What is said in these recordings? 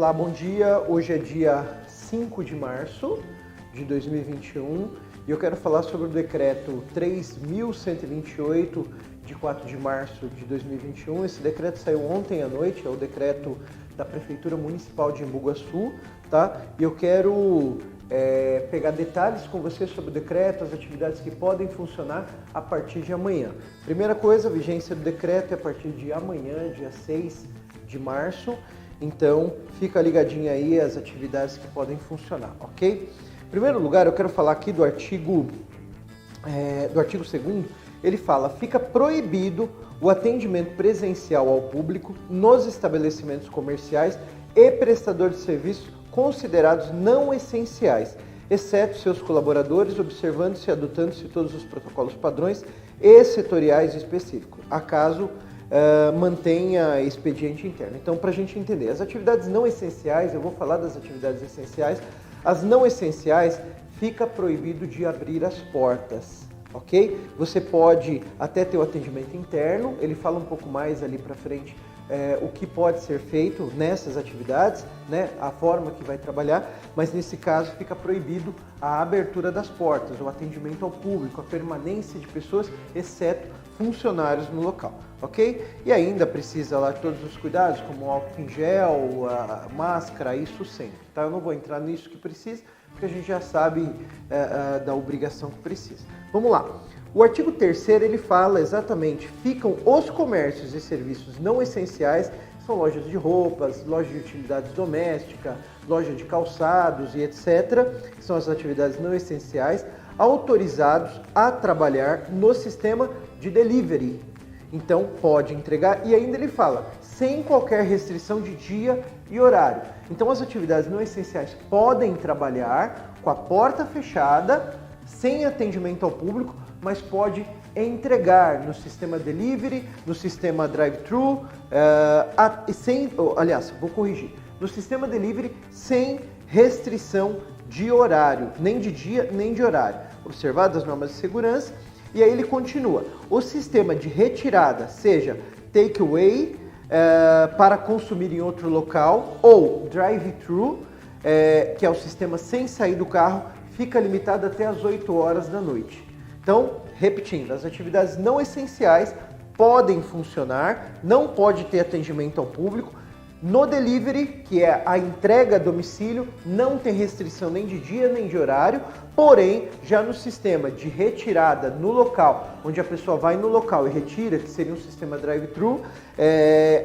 Olá, bom dia. Hoje é dia 5 de março de 2021 e eu quero falar sobre o decreto 3.128 de 4 de março de 2021. Esse decreto saiu ontem à noite, é o decreto da Prefeitura Municipal de Embu Guaçu, tá? E eu quero pegar detalhes com você sobre o decreto, as atividades que podem funcionar a partir de amanhã. Primeira coisa, a vigência do decreto é a partir de amanhã, dia 6 de março. Então, fica ligadinho aí as atividades que podem funcionar, ok? Em primeiro lugar, eu quero falar aqui do artigo 2º, ele fala, fica proibido o atendimento presencial ao público nos estabelecimentos comerciais e prestadores de serviços considerados não essenciais, exceto seus colaboradores, observando-se e adotando-se todos os protocolos padrões e setoriais específicos, acaso mantenha expediente interno. Então, para a gente entender, as atividades não essenciais, eu vou falar das atividades essenciais, as não essenciais fica proibido de abrir as portas, ok? Você pode até ter o atendimento interno, ele fala um pouco mais ali para frente o que pode ser feito nessas atividades, né? A forma que vai trabalhar, mas nesse caso fica proibido a abertura das portas, o atendimento ao público, a permanência de pessoas, exceto funcionários no local, ok? E ainda precisa lá todos os cuidados, como álcool em gel, a máscara, isso sempre, tá? Eu não vou entrar nisso que precisa, porque a gente já sabe da obrigação que precisa. Vamos lá. O artigo 3º, ele fala exatamente, ficam os comércios e serviços não essenciais, são lojas de roupas, lojas de utilidades domésticas, loja de calçados e etc., que são as atividades não essenciais, autorizados a trabalhar no sistema de delivery. Então, pode entregar, e ainda ele fala, sem qualquer restrição de dia e horário. Então, as atividades não essenciais podem trabalhar com a porta fechada, sem atendimento ao público, mas pode entregar no sistema delivery, no sistema drive-thru, no sistema delivery sem restrição de horário, nem de dia, nem de horário, observadas as normas de segurança. E aí ele continua, o sistema de retirada, seja take-away, para consumir em outro local, ou drive-thru, que é o sistema sem sair do carro, fica limitado até às 8 horas da noite. Então, repetindo, as atividades não essenciais podem funcionar, não pode ter atendimento ao público. No delivery, que é a entrega a domicílio, não tem restrição nem de dia nem de horário, porém, já no sistema de retirada no local, onde a pessoa vai no local e retira, que seria um sistema drive-thru,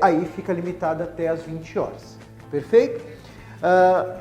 aí fica limitado até às 20 horas. Perfeito?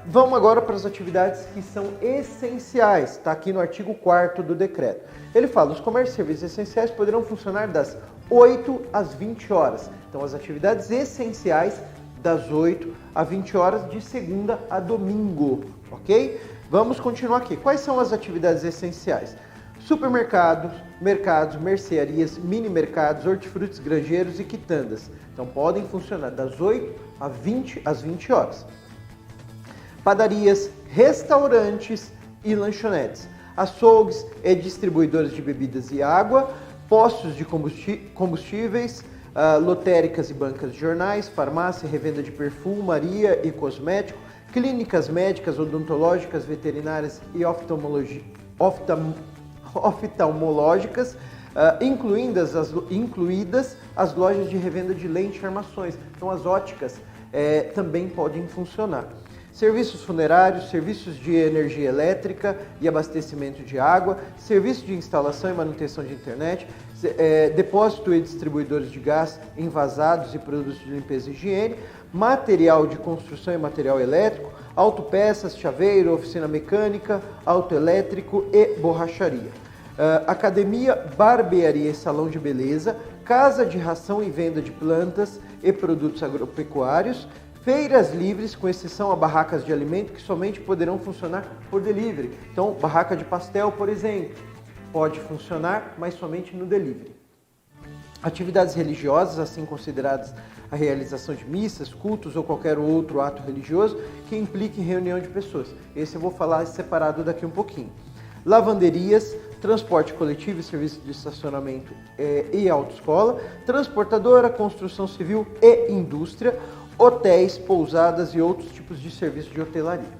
Vamos agora para as atividades que são essenciais, está aqui no artigo 4º do decreto. Ele fala, os comércios e serviços essenciais poderão funcionar das 8 às 20 horas. Então, as atividades essenciais das 8 às 20 horas de segunda a domingo, ok? Vamos continuar aqui. Quais são as atividades essenciais? Supermercados, mercados, mercearias, mini mercados, hortifrutis, granjeiros e quitandas. Então, podem funcionar das 8 às 20 horas. Padarias, restaurantes e lanchonetes, açougues e distribuidores de bebidas e água, postos de combustíveis, lotéricas e bancas de jornais, farmácia, revenda de perfumaria e cosmético, clínicas médicas, odontológicas, veterinárias e oftalmológicas, incluídas as lojas de revenda de lentes e armações. Então as óticas também podem funcionar. Serviços funerários, serviços de energia elétrica e abastecimento de água, serviço de instalação e manutenção de internet, depósito e distribuidores de gás envasados e produtos de limpeza e higiene, material de construção e material elétrico, autopeças, chaveiro, oficina mecânica, autoelétrico e borracharia. Academia, barbearia e salão de beleza, casa de ração e venda de plantas e produtos agropecuários, feiras livres, com exceção a barracas de alimento, que somente poderão funcionar por delivery. Então, barraca de pastel, por exemplo, pode funcionar, mas somente no delivery. Atividades religiosas, assim consideradas a realização de missas, cultos ou qualquer outro ato religioso que implique reunião de pessoas. Esse eu vou falar separado daqui um pouquinho. Lavanderias, transporte coletivo e serviço de estacionamento e autoescola, transportadora, construção civil e indústria, hotéis, pousadas e outros tipos de serviços de hotelaria.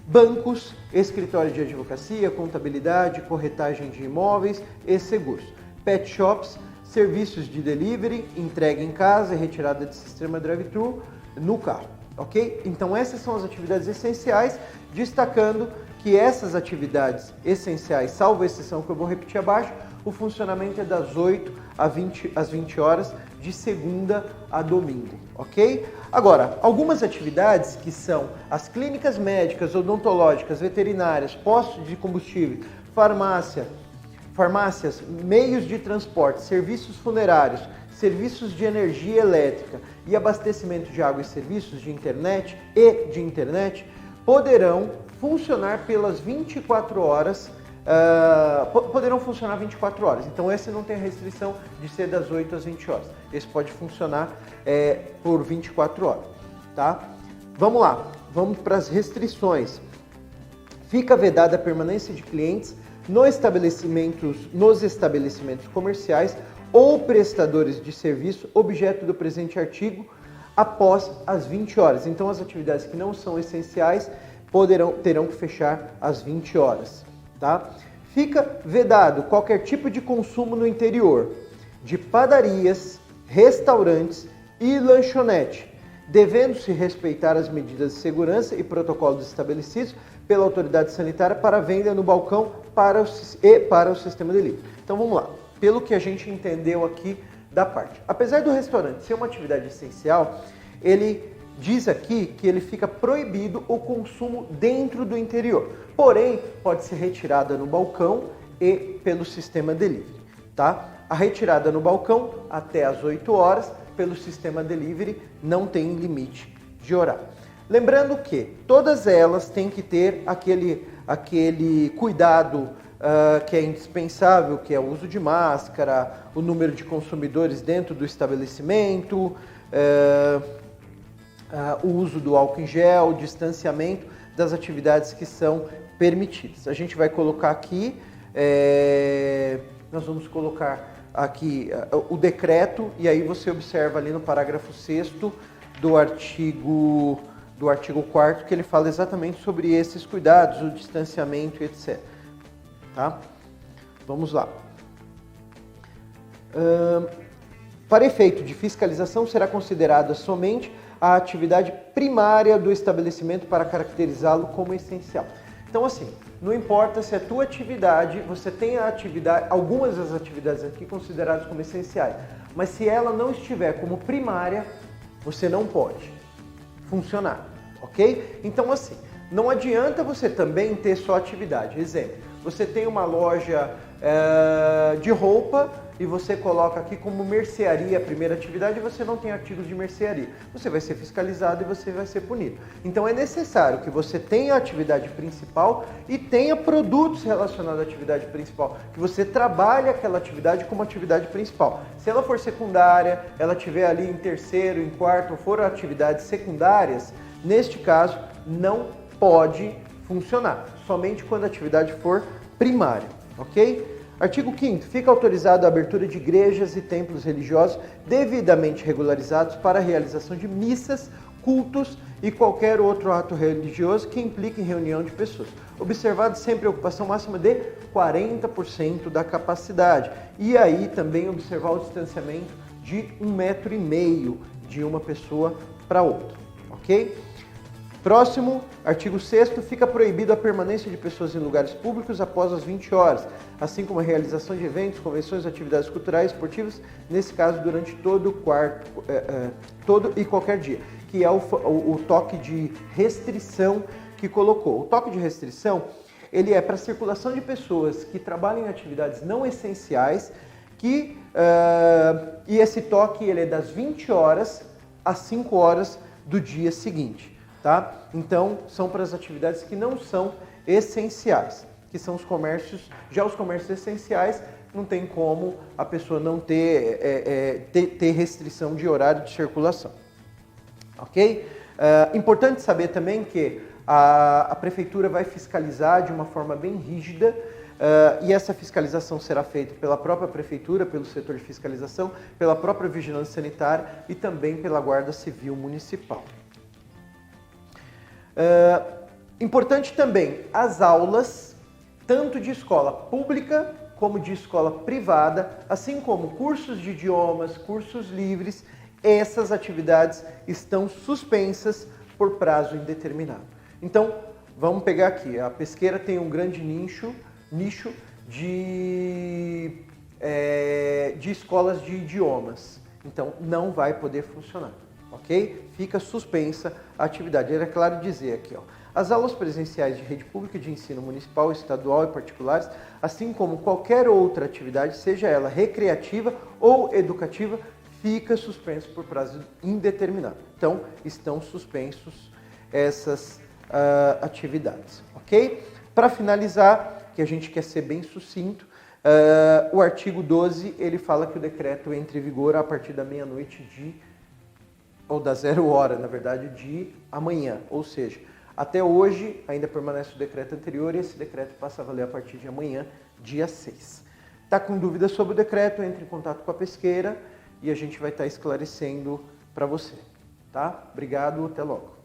Bancos, escritório de advocacia, contabilidade, corretagem de imóveis e seguros. Pet shops, serviços de delivery, entrega em casa e retirada de sistema drive-thru no carro, ok? Então essas são as atividades essenciais, destacando que essas atividades essenciais, salvo exceção que eu vou repetir abaixo, o funcionamento é das 8 às 20 horas, de segunda a domingo, ok? Agora, algumas atividades que são as clínicas médicas, odontológicas, veterinárias, postos de combustível, farmácias, meios de transporte, serviços funerários, serviços de energia elétrica e abastecimento de água e serviços de internet poderão funcionar pelas 24 horas, poderão funcionar 24 horas. Então esse não tem a restrição de ser das 8 às 20 horas. Esse pode funcionar por 24 horas, tá? Vamos lá, vamos para as restrições. Fica vedada a permanência de clientes nos estabelecimentos comerciais ou prestadores de serviço objeto do presente artigo após as 20 horas. Então as atividades que não são essenciais terão que fechar às 20 horas. Tá? Fica vedado qualquer tipo de consumo no interior de padarias, restaurantes e lanchonete, devendo-se respeitar as medidas de segurança e protocolos estabelecidos pela autoridade sanitária para venda no balcão para o sistema delivery. Então vamos lá, pelo que a gente entendeu aqui da parte. Apesar do restaurante ser uma atividade essencial, ele diz aqui que ele fica proibido o consumo dentro do interior. Porém, pode ser retirada no balcão e pelo sistema delivery, tá? A retirada no balcão até às 8 horas, pelo sistema delivery não tem limite de horário. Lembrando que todas elas têm que ter aquele cuidado que é indispensável, que é o uso de máscara, o número de consumidores dentro do estabelecimento, o uso do álcool em gel, o distanciamento das atividades que são permitidas. A gente vai colocar aqui, nós vamos colocar aqui o decreto e aí você observa ali no parágrafo 6º do artigo 4º que ele fala exatamente sobre esses cuidados, o distanciamento e etc. Tá? Vamos lá. Para efeito de fiscalização será considerada somente a atividade primária do estabelecimento para caracterizá-lo como essencial. Então assim, não importa se a tua atividade, você tem algumas das atividades aqui consideradas como essenciais, mas se ela não estiver como primária, você não pode funcionar, ok? Então assim, não adianta você também ter só atividade. Exemplo, você tem uma loja de roupa e você coloca aqui como mercearia a primeira atividade e você não tem artigos de mercearia. Você vai ser fiscalizado e você vai ser punido. Então é necessário que você tenha a atividade principal e tenha produtos relacionados à atividade principal, que você trabalhe aquela atividade como atividade principal. Se ela for secundária, ela estiver ali em terceiro, em quarto, ou for atividades secundárias, neste caso não pode funcionar, somente quando a atividade for primária, ok? Artigo 5º. Fica autorizado a abertura de igrejas e templos religiosos devidamente regularizados para a realização de missas, cultos e qualquer outro ato religioso que implique em reunião de pessoas. Observado sempre a ocupação máxima de 40% da capacidade. E aí também observar o distanciamento de 1,5 m de uma pessoa para outra, ok? Próximo, artigo 6º, fica proibido a permanência de pessoas em lugares públicos após as 20 horas, assim como a realização de eventos, convenções, atividades culturais, esportivas, nesse caso durante todo e qualquer dia, que é o toque de restrição que colocou. O toque de restrição, ele é para a circulação de pessoas que trabalham em atividades não essenciais, e esse toque ele é das 20 horas às 5 horas do dia seguinte. Tá? Então, são para as atividades que não são essenciais, que são os comércios. Já os comércios essenciais, não tem como a pessoa não ter restrição de horário de circulação. Ok? Importante saber também que a prefeitura vai fiscalizar de uma forma bem rígida E essa fiscalização será feita pela própria prefeitura, pelo setor de fiscalização, pela própria vigilância sanitária e também pela Guarda Civil Municipal. Importante também, as aulas, tanto de escola pública como de escola privada, assim como cursos de idiomas, cursos livres, essas atividades estão suspensas por prazo indeterminado. Então, vamos pegar aqui, a pesqueira tem um grande nicho de escolas de idiomas, então não vai poder funcionar, ok? Fica suspensa a atividade. Era claro dizer aqui, ó, as aulas presenciais de rede pública de ensino municipal, estadual e particulares, assim como qualquer outra atividade, seja ela recreativa ou educativa, fica suspenso por prazo indeterminado. Então, estão suspensos essas atividades, ok? Para finalizar, que a gente quer ser bem sucinto, o artigo 12, ele fala que o decreto entra em vigor a partir da meia-noite ou da 0 hora, na verdade, de amanhã. Ou seja, até hoje ainda permanece o decreto anterior e esse decreto passa a valer a partir de amanhã, dia 6. Está com dúvidas sobre o decreto, entre em contato com a pesqueira e a gente vai estar esclarecendo para você, tá? Obrigado, até logo.